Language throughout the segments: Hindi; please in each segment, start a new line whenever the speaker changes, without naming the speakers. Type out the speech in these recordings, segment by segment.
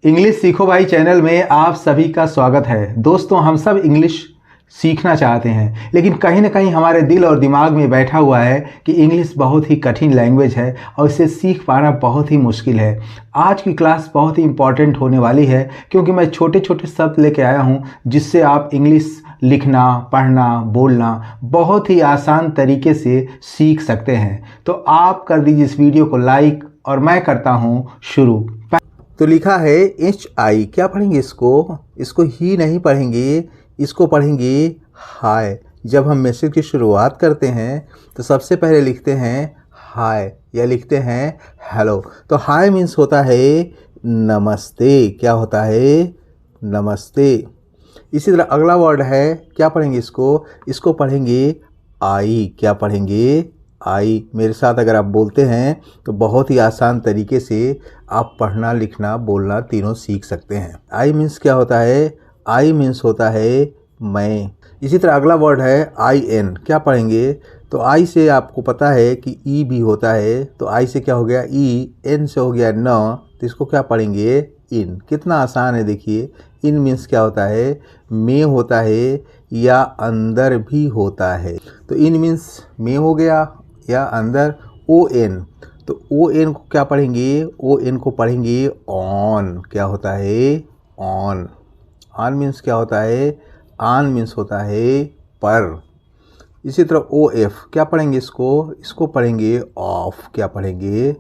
इंग्लिश सीखो भाई चैनल में आप सभी का स्वागत है। दोस्तों, हम सब इंग्लिश सीखना चाहते हैं, लेकिन कहीं ना कहीं हमारे दिल और दिमाग में बैठा हुआ है कि इंग्लिश बहुत ही कठिन लैंग्वेज है और इसे सीख पाना बहुत ही मुश्किल है। आज की क्लास बहुत ही इम्पॉर्टेंट होने वाली है, क्योंकि मैं छोटे छोटे शब्द लेके आया हूँ जिससे आप इंग्लिश लिखना, पढ़ना, बोलना बहुत ही आसान तरीके से सीख सकते हैं। तो आप कर दीजिए इस वीडियो को लाइक और मैं करता हूँ शुरू। तो लिखा है HI, क्या पढ़ेंगे इसको ही नहीं पढ़ेंगे, इसको पढ़ेंगे हाय। जब हम मैसेज की शुरुआत करते हैं तो सबसे पहले लिखते हैं हाय या लिखते हैं हेलो। तो हाय मीन्स होता है नमस्ते। क्या होता है? नमस्ते। इसी तरह अगला वर्ड है, क्या पढ़ेंगे इसको पढ़ेंगे आई। क्या पढ़ेंगे? आई। मेरे साथ अगर आप बोलते हैं तो बहुत ही आसान तरीके से आप पढ़ना, लिखना, बोलना तीनों सीख सकते हैं। आई मीन्स क्या होता है? आई मीन्स होता है मैं। इसी तरह अगला वर्ड है IN। क्या पढ़ेंगे? तो आई से आपको पता है कि ई भी होता है, तो आई से क्या हो गया? ई। एन से हो गया न, तो इसको क्या पढ़ेंगे? इन। कितना आसान है देखिए। इन मीन्स क्या होता है? में होता है या अंदर भी होता है। तो इन मीन्स में हो गया या अंदर। ON, तो ON को क्या पढ़ेंगे? ON को पढ़ेंगे ऑन। क्या होता है? ऑन। ऑन मीन्स क्या होता है? ऑन मीन्स होता है पर। इसी तरह OF, क्या पढ़ेंगे इसको पढ़ेंगे ऑफ। क्या पढ़ेंगे?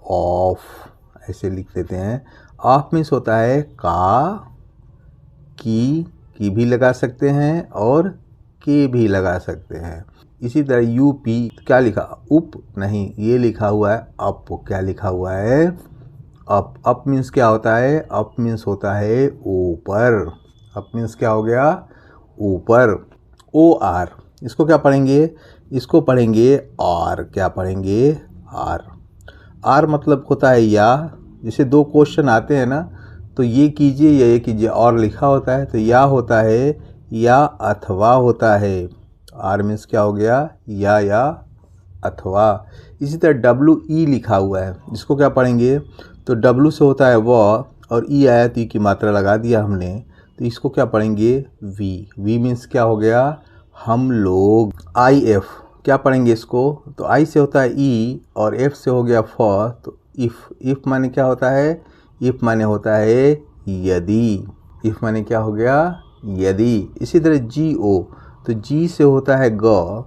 ऑफ। ऐसे लिख देते हैं। ऑफ मीन्स होता है का, की भी लगा सकते हैं और के भी लगा सकते हैं। इसी तरह UP, क्या लिखा? उप नहीं, ये लिखा हुआ है अप। क्या लिखा हुआ है? अप। अप मीन्स क्या होता है? अप मीन्स होता है ऊपर। अप मीन्स क्या हो गया? ऊपर। OR, इसको क्या पढ़ेंगे? इसको पढ़ेंगे आर। क्या पढ़ेंगे? आर। आर मतलब होता है या। जैसे दो क्वेश्चन आते हैं ना, तो ये कीजिए या ये कीजिए, और लिखा होता है, तो या होता है या अथवा होता है। आर मीन्स क्या हो गया? या अथवा। इसी तरह WE लिखा हुआ है, इसको क्या पढ़ेंगे? तो W से होता है वह और E आया तो ई की मात्रा लगा दिया हमने, तो इसको क्या पढ़ेंगे? वी मीन्स क्या हो गया? हम लोग। IF, क्या पढ़ेंगे इसको? तो आई से होता है ई और एफ से हो गया फ, तो इफ माने क्या होता है? इफ माने होता है यदि। इफ माने क्या हो गया? यदि। इसी तरह GO, तो जी से होता है ग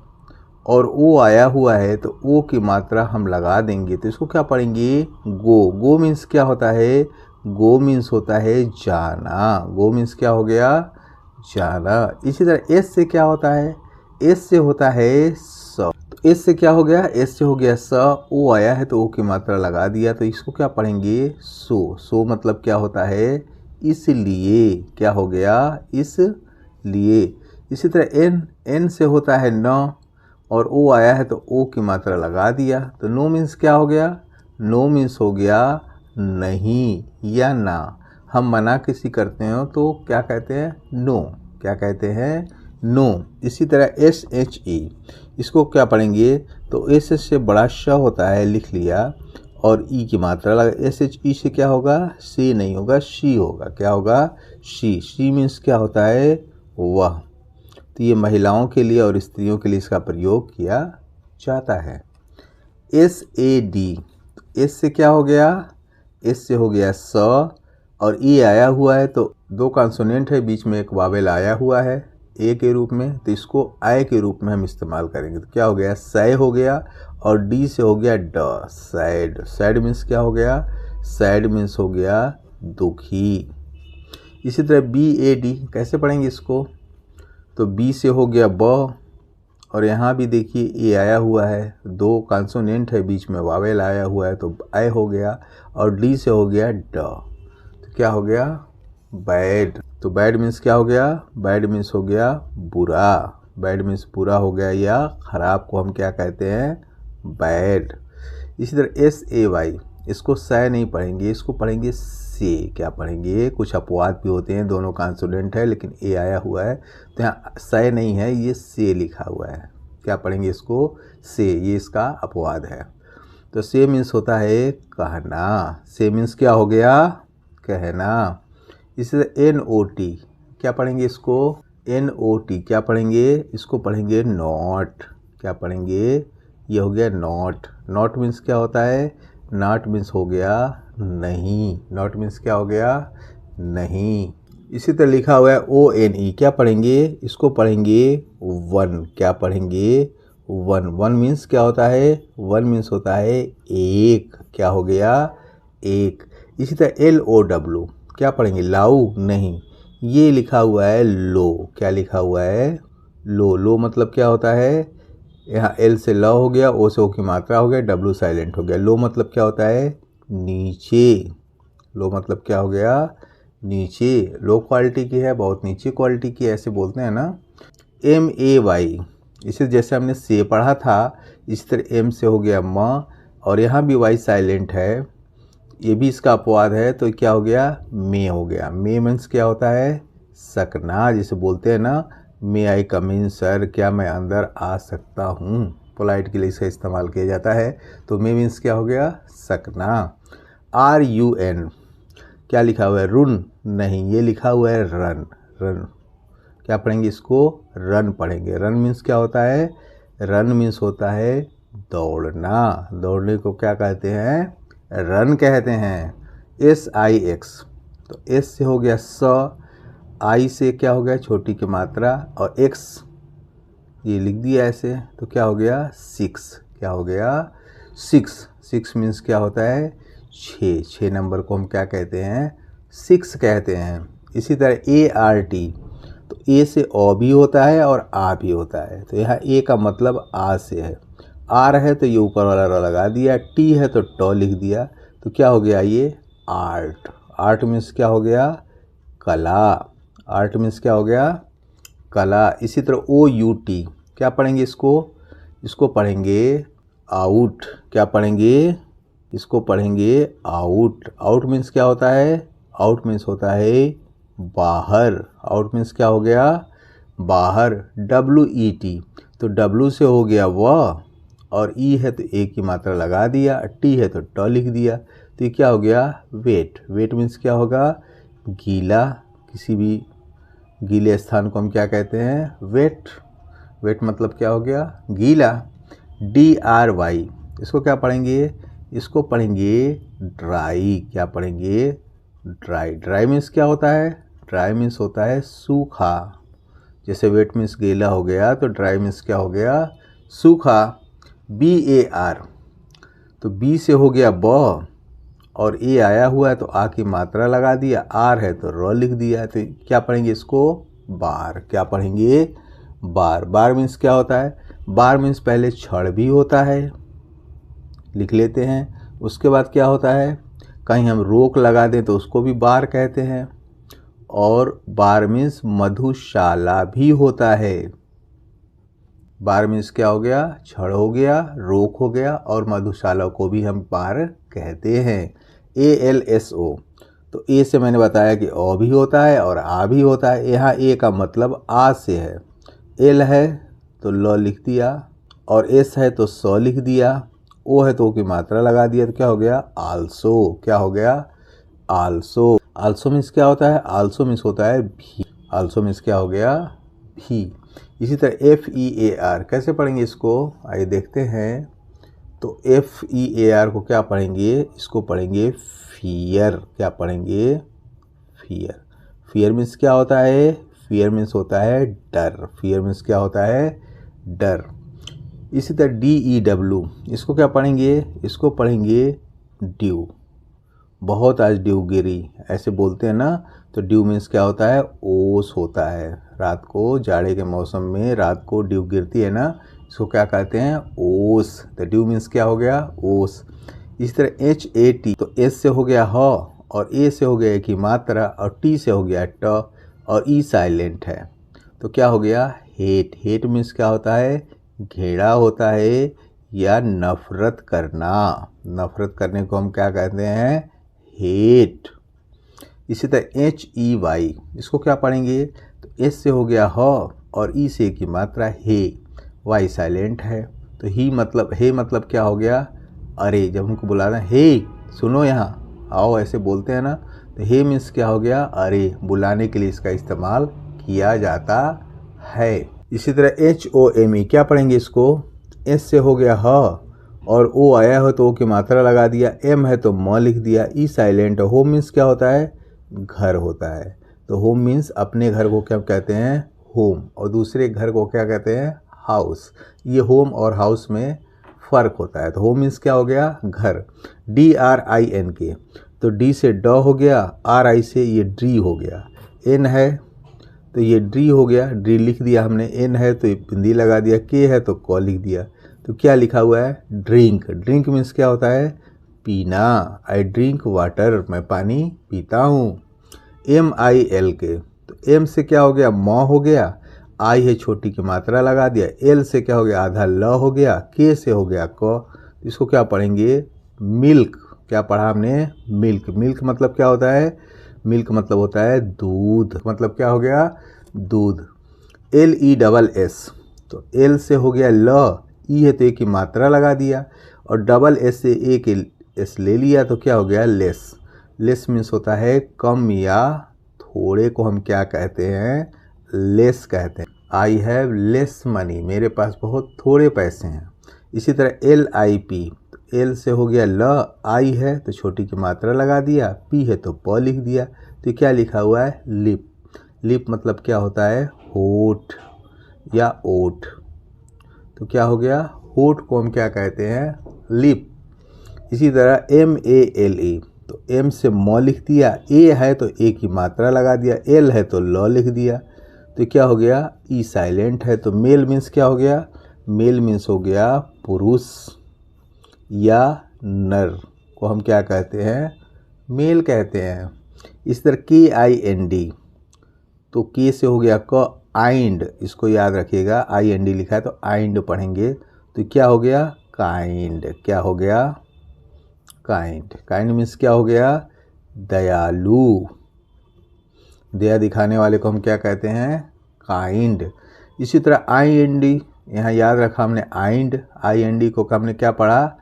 और ओ आया हुआ है, तो ओ की मात्रा हम लगा देंगे, तो इसको क्या पढ़ेंगे? गो मीन्स क्या होता है? गो मीन्स होता है जाना। गो मीन्स क्या हो गया? जाना। इसी तरह एस से क्या होता है? एस से होता है स। तो एस से क्या हो गया? एस से हो गया स। ओ आया है तो ओ की मात्रा लगा दिया, तो इसको क्या पढ़ेंगे? सो मतलब क्या होता है? इसलिए। क्या हो गया? इसलिए। इसी तरह एन से होता है न और ओ आया है तो ओ की मात्रा लगा दिया, तो नो मीन्स क्या हो गया? नो मीन्स हो गया नहीं या ना। हम मना किसी करते हो तो क्या कहते हैं? नो। क्या कहते हैं? नो। इसी तरह SHE, इसको क्या पढ़ेंगे? तो एस से बड़ा श होता है, लिख लिया, और ई की मात्रा लगा। SHE से क्या होगा? सी नहीं होगा, शी होगा। क्या होगा? शी मीन्स क्या होता है? वह। तो ये महिलाओं के लिए और स्त्रियों के लिए इसका प्रयोग किया जाता है। SAD, एस से क्या हो गया? एस से हो गया स और ई आया हुआ है, तो दो कॉन्सोनेंट है, बीच में एक वावेल आया हुआ है ए के रूप में, तो इसको आय के रूप में हम इस्तेमाल करेंगे। तो क्या हो गया? सै हो गया और डी से हो गया ड, सैड। सैड मीन्स क्या हो गया? सैड मीन्स हो गया दुखी। इसी तरह BAD, कैसे पढ़ेंगे इसको? तो बी से हो गया ब और यहाँ भी देखिए ए आया हुआ है, दो कॉन्सोनेंट है, बीच में वावेल आया हुआ है, तो आय हो गया, और डी से हो गया ड, तो क्या हो गया? बैड। तो बैड मीन्स क्या हो गया? बैड मीन्स हो गया बुरा। बैड मीन्स बुरा हो गया या खराब को हम क्या कहते हैं? बैड। इसी तरह SAY, इसको सै नहीं पढ़ेंगे, इसको पढ़ेंगे से। क्या पढ़ेंगे? कुछ अपवाद भी होते हैं, दोनों कॉन्सोनेंट है लेकिन ए आया हुआ है, तो यहाँ सै नहीं है, ये से लिखा हुआ है। क्या पढ़ेंगे इसको? से, ये इसका अपवाद है। तो से मीन्स होता है कहना। से मीन्स क्या हो गया? कहना। इसी तरह NOT, क्या पढ़ेंगे इसको? NOT क्या पढ़ेंगे? इसको पढ़ेंगे नॉट। क्या पढ़ेंगे? ये हो गया नॉट। नॉट मीन्स क्या होता है? नॉट मीन्स हो गया नहीं। नॉट मीन्स क्या हो गया? नहीं। इसी तरह लिखा हुआ है ONE, क्या पढ़ेंगे? इसको पढ़ेंगे वन। क्या पढ़ेंगे? वन। वन मीन्स क्या होता है? वन मीन्स होता है एक। क्या हो गया? एक। इसी तरह LOW, क्या पढ़ेंगे? लाऊ? नहीं, ये लिखा हुआ है लो। क्या लिखा हुआ है? लो। लो मतलब क्या होता है? यहाँ L से ल हो गया, O से O की मात्रा हो गया, W साइलेंट हो गया। लो मतलब क्या होता है? नीचे। लो मतलब क्या हो गया? नीचे। लो क्वालिटी की है, बहुत नीचे क्वालिटी की, ऐसे बोलते हैं ना। MAY, इसे जैसे हमने से पढ़ा था, इसी तरह M से हो गया म, और यहाँ भी Y साइलेंट है, ये भी इसका अपवाद है, तो क्या हो गया? मे हो गया। मे मीन्स क्या होता है? सकना, जिसे बोलते हैं ना, मे आई कम इन सर, क्या मैं अंदर आ सकता हूँ, पोलाइट के लिए इसका इस्तेमाल किया जाता है। तो मे मीन्स क्या हो गया? सकना। RUN, क्या लिखा हुआ है? रुन? नहीं, ये लिखा हुआ है रन। रन, क्या पढ़ेंगे इसको? रन पढ़ेंगे। रन मीन्स क्या होता है? रन मीन्स होता है दौड़ना। दौड़ने को क्या कहते हैं? रन कहते हैं। SIX, तो S से हो गया स, I से क्या हो गया? छोटी की मात्रा, और X ये लिख दिया ऐसे, तो क्या हो गया? 6। क्या हो गया? 6। 6 मीन्स क्या होता है? 6। 6 नंबर को हम क्या कहते हैं? 6 कहते हैं। इसी तरह ART, तो A से ओ भी होता है और आ भी होता है, तो यहाँ A का मतलब आ से है। आर है तो ये ऊपर वाला र लगा दिया, टी है तो ट लिख दिया, तो क्या हो गया? ये आर्ट। आर्ट मीन्स क्या हो गया? कला। आर्ट मीन्स क्या हो गया? कला। इसी तरह OUT, क्या पढ़ेंगे इसको? इसको पढ़ेंगे आउट। क्या पढ़ेंगे? इसको पढ़ेंगे आउट। आउट मीन्स क्या होता है? आउट मीन्स होता है बाहर। आउट मीन्स क्या हो गया? बाहर। WET, तो W से हो गया व, और E है तो ए की मात्रा लगा दिया, टी है तो ट लिख दिया, तो ये क्या हो गया? वेट। वेट मीन्स क्या होगा? गीला। किसी भी गीले स्थान को हम क्या कहते हैं? वेट। वेट मतलब क्या हो गया? गीला। DRY, इसको क्या पढ़ेंगे? इसको पढ़ेंगे ड्राई। क्या पढ़ेंगे? ड्राई। ड्राई मीन्स क्या होता है? ड्राई मीन्स होता है सूखा। जैसे वेट मीन्स गीला हो गया, तो ड्राई मीन्स क्या हो गया? सूखा। BAR, तो बी से हो गया ब, और ए आया हुआ है तो आ की मात्रा लगा दिया, आर है तो र लिख दिया, तो क्या पढ़ेंगे इसको? बार। क्या पढ़ेंगे? बार। बार मीन्स क्या होता है? बार मीन्स पहले छड़ भी होता है, लिख लेते हैं। उसके बाद क्या होता है? कहीं हम रोक लगा दें तो उसको भी बार कहते हैं। और बार मीन्स मधुशाला भी होता है। बार मीन्स क्या हो गया? छड़ हो गया, रोक हो गया, और मधुशाला को भी हम बार कहते हैं। ALSO, तो ए से मैंने बताया कि ओ भी होता है और आ भी होता है। यहाँ ए का मतलब आ से है। एल है तो ल लिख दिया, और एस है तो स लिख दिया, ओ है तो ओ की मात्रा लगा दिया, तो क्या हो गया? आल्सो। क्या हो गया? आल्सो। आल्सो मीन्स क्या होता है? आल्सो मीन्स होता है भी। आल्सो मीन्स क्या हो गया? भी। इसी तरह FEAR, कैसे पढ़ेंगे इसको? आइए देखते हैं। तो FEAR को क्या पढ़ेंगे? इसको पढ़ेंगे फियर। क्या पढ़ेंगे? फियर। फियर मीन्स क्या होता है? फियर मीन्स होता है डर। फियर मीन्स क्या होता है? डर। इसी तरह DEW, इसको क्या पढ़ेंगे? इसको पढ़ेंगे ड्यू। बहुत आज ड्यू गिरी, ऐसे बोलते हैं ना, तो ड्यू मीन्स क्या होता है? ओस होता है। रात को जाड़े के मौसम में रात को ड्यू गिरती है ना, इसको क्या कहते हैं? ओस। तो ड्यू मीन्स क्या हो गया? ओस। इसी तरह HAT, तो एस से हो गया ह, और ए से हो गया एक ही मात्रा, और टी से हो गया ट, और ई साइलेंट है, तो क्या हो गया? हेट। हेट मीन्स क्या होता है? घेरा होता है या नफरत करना। नफरत करने को हम क्या कहते हैं? हेट। इसी तरह HEY, इसको क्या पढ़ेंगे? तो एस से हो गया ह, और ई से की मात्रा हे, वाई साइलेंट है, तो ही मतलब हे मतलब क्या हो गया? अरे, जब हमको बुलाना हे सुनो यहाँ आओ, ऐसे बोलते हैं ना, तो हे मीन्स क्या हो गया, अरे, बुलाने के लिए इसका इस्तेमाल किया जाता है। इसी तरह HOME क्या पढ़ेंगे इसको, एस से हो गया ह और ओ आया हो तो ओ की मात्रा लगा दिया, एम है तो म लिख दिया, ई साइलेंट है। होम मीन्स क्या होता है, घर होता है। तो होम मीन्स अपने घर को क्या कहते हैं, होम, और दूसरे घर को क्या कहते हैं, हाउस। ये होम और हाउस में फ़र्क होता है। तो होम मीन्स क्या हो गया, घर। DRINK, तो डी से ड हो गया, RI से ये ड्री हो गया, एन है तो ये ड्री हो गया, ड्री लिख दिया हमने, एन है तो ये बिंदी लगा दिया, के है तो क लिख दिया। तो क्या लिखा हुआ है, ड्रिंक। ड्रिंक मीन्स क्या होता है, पीना। आई ड्रिंक वाटर, मैं पानी पीता हूँ। MILK, तो एम से क्या हो गया, म हो गया, आई है छोटी की मात्रा लगा दिया, एल से क्या हो गया, आधा ल हो गया, के से हो गया क। इसको क्या पढ़ेंगे, मिल्क। क्या पढ़ा हमने, मिल्क। मिल्क मतलब क्या होता है, मिल्क मतलब होता है दूध, मतलब क्या हो गया, दूध। LESS, तो एल से हो गया ल, ई है तो एक की मात्रा लगा दिया, और डबल एस से एक एस ले लिया तो क्या हो गया, लेस। लेस मीन्स होता है कम या थोड़े को हम क्या कहते हैं, लेस कहते हैं। आई हैव लेस मनी, मेरे पास बहुत थोड़े पैसे हैं। इसी तरह LIP, तो एल से हो गया ल, आई है तो छोटी की मात्रा लगा दिया, पी है तो प लिख दिया। तो क्या लिखा हुआ है, लिप। लिप मतलब क्या होता है, होठ या ओठ। तो क्या हो गया, होठ को हम क्या कहते हैं, लिप। इसी तरह MALE, तो एम से म लिख दिया, ए है तो ए की मात्रा लगा दिया, एल है तो ल लिख दिया। तो क्या हो गया, ई साइलेंट है। तो मेल मीन्स क्या हो गया, मेल मीन्स हो गया पुरुष या नर को हम क्या कहते हैं, मेल कहते हैं। इस तरह KIND, तो के से हो गया क, आइंड, इसको याद रखिएगा, IND लिखा है तो आइंड पढ़ेंगे। तो क्या हो गया, काइंड। क्या हो गया, काइंड। काइंड मीन्स क्या हो गया, दयालु। दया दिखाने वाले को हम क्या कहते हैं, काइंड। इसी तरह IND, यहाँ याद रखा हमने आइंड, IND को हमने क्या पढ़ा,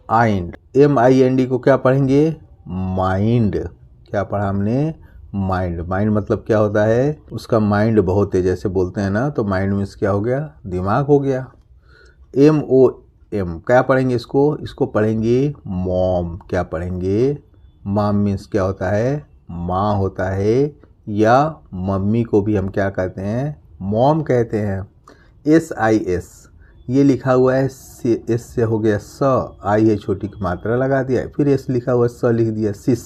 आइंड। MIND को क्या पढ़ेंगे, माइंड। क्या पढ़ा हमने, माइंड। माइंड मतलब क्या होता है, उसका माइंड बहुत है, जैसे बोलते हैं ना, तो माइंड मीन्स क्या हो गया, दिमाग हो गया। MOM क्या पढ़ेंगे इसको, इसको पढ़ेंगे मॉम। क्या पढ़ेंगे, मॉम मीन्स क्या होता है, माँ होता है, या मम्मी को भी हम क्या कहते हैं, मॉम कहते हैं। SIS, ये लिखा हुआ है, एस से हो गया स, आई है छोटी की मात्रा लगा दिया, फिर एस लिखा हुआ है, स लिख दिया, सिस।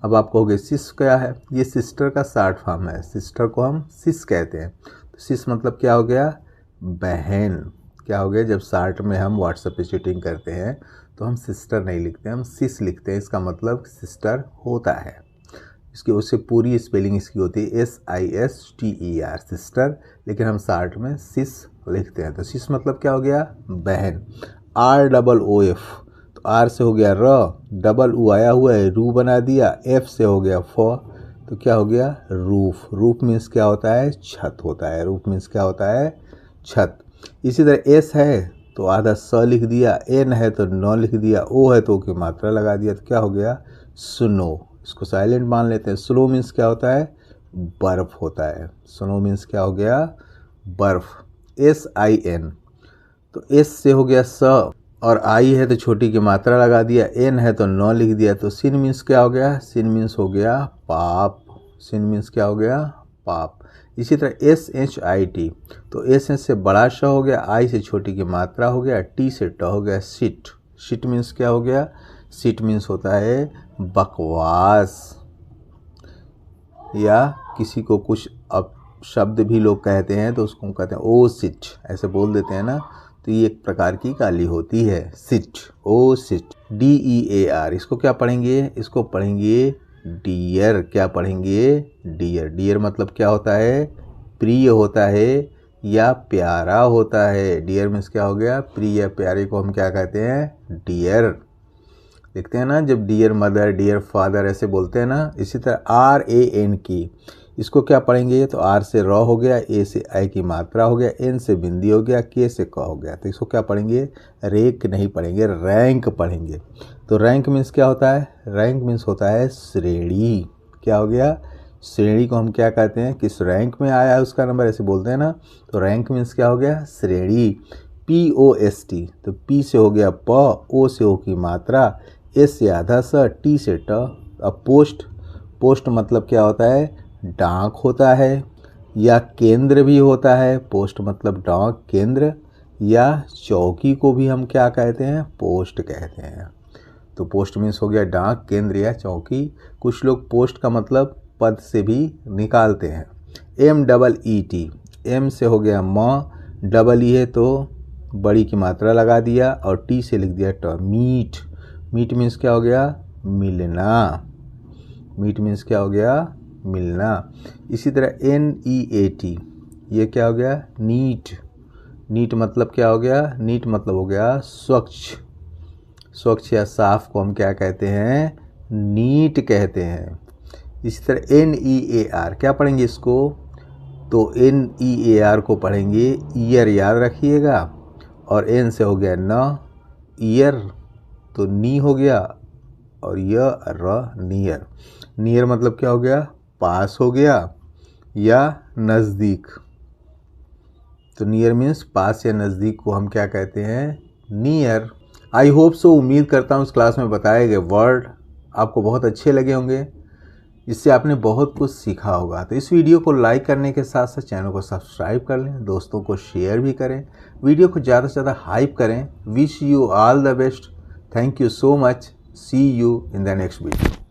अब आप कहोगे सिस क्या है, ये सिस्टर का शॉर्ट फॉर्म है, सिस्टर को हम सिस कहते हैं। तो सिस मतलब क्या हो गया, बहन। क्या हो गया, जब शॉर्ट में हम व्हाट्सएप पे चैटिंग करते हैं तो हम सिस्टर नहीं लिखते, हम सिस लिखते हैं, इसका मतलब सिस्टर होता है। इसकी उससे पूरी स्पेलिंग इसकी होती है SISTER, सिस्टर, लेकिन हम शॉर्ट में सिस लिखते हैं। तो सिस मतलब क्या हो गया, बहन। ROOF, तो आर से हो गया र, डबल ऊ आया हुआ है, रू बना दिया, एफ से हो गया फ, तो क्या हो गया, रूफ। रूफ मीन्स क्या होता है, छत होता है। रूफ मीन्स क्या होता है, छत। इसी तरह एस है तो आधा स लिख दिया, एन है तो न लिख दिया, ओ है तो ओ की मात्रा लगा दिया, तो क्या हो गया, स्नो। इसको साइलेंट मान लेते हैं। स्नो मीन्स क्या होता है, बर्फ होता है। स्नो मीन्स क्या हो गया, बर्फ। SIN, तो एस से हो गया स, और आई है तो छोटी की मात्रा लगा दिया, एन है तो न लिख दिया, तो सिन मीन्स क्या हो गया, सिन मीन्स हो गया पाप। सिन मीन्स क्या हो गया, पाप। इसी तरह SHIT, तो एस से बड़ा श हो गया, आई से छोटी की मात्रा हो गया, टी से ट हो गया, सिट। सिट मीन्स क्या हो गया, सिट मीन्स होता है बकवास, या किसी को कुछ अब शब्द भी लोग कहते हैं तो उसको कहते हैं ओ सिट, ऐसे बोल देते हैं ना, तो ये एक प्रकार की गाली होती है, सिट, ओ सिट। DEAR, इसको क्या पढ़ेंगे, इसको पढ़ेंगे डियर। क्या पढ़ेंगे, डियर। डियर मतलब क्या होता है, प्रिय होता है या प्यारा होता है। डियर मीन्स क्या हो गया, प्रिय या प्यारे को हम क्या कहते हैं, डियर। लिखते हैं ना, जब डियर मदर, डियर फादर ऐसे बोलते हैं ना। इसी तरह RAN की, इसको क्या पढ़ेंगे, तो आर से र हो गया, ए से आई की मात्रा हो गया, एन से बिंदी हो गया, के से क हो गया, तो इसको क्या पढ़ेंगे, रेक नहीं पढ़ेंगे, रैंक पढ़ेंगे। तो रैंक मीन्स क्या होता है, रैंक मीन्स होता है श्रेणी। क्या हो गया, श्रेणी को हम क्या कहते हैं, किस रैंक में आया है उसका नंबर, ऐसे बोलते हैं ना। तो रैंक मीन्स क्या हो गया, श्रेणी। POST, तो P से हो गया प, O से ओ की मात्रा, S से आधा स, T से ट। अब पोस्ट, पोस्ट मतलब क्या होता है, डाक होता है या केंद्र भी होता है। पोस्ट मतलब डाक केंद्र, या चौकी को भी हम क्या कहते हैं, पोस्ट कहते हैं। तो पोस्ट मीन्स हो गया डाक केंद्र या चौकी। कुछ लोग पोस्ट का मतलब पद से भी निकालते हैं। MEET, M से हो गया म, डबल ई है तो बड़ी की मात्रा लगा दिया और T से लिख दिया ट, मीट। मीट मीन्स क्या हो गया, मिलना। मीट मीन्स क्या हो गया, मिलना। इसी तरह NEAT, ये क्या हो गया, नीट। नीट मतलब क्या हो गया, नीट मतलब हो गया स्वच्छ। स्वच्छ या साफ को हम क्या कहते हैं, नीट कहते हैं। इसी तरह NEAR, क्या पढ़ेंगे इसको, तो NEAR को पढ़ेंगे ईयर, याद रखिएगा। और N से हो गया न, ईयर, तो नी हो गया, और नियर। नियर मतलब क्या हो गया, पास हो गया या नज़दीक। तो नियर मीन्स पास या नज़दीक को हम क्या कहते हैं, नियर। आई होप सो, उम्मीद करता हूँ इस क्लास में बताए गए वर्ड आपको बहुत अच्छे लगे होंगे, इससे आपने बहुत कुछ सीखा होगा। तो इस वीडियो को लाइक करने के साथ साथ चैनल को सब्सक्राइब कर लें, दोस्तों को शेयर भी करें, वीडियो को ज़्यादा से ज़्यादा हाइप करें। Wish you all the best. Thank you so much. See you in the next video.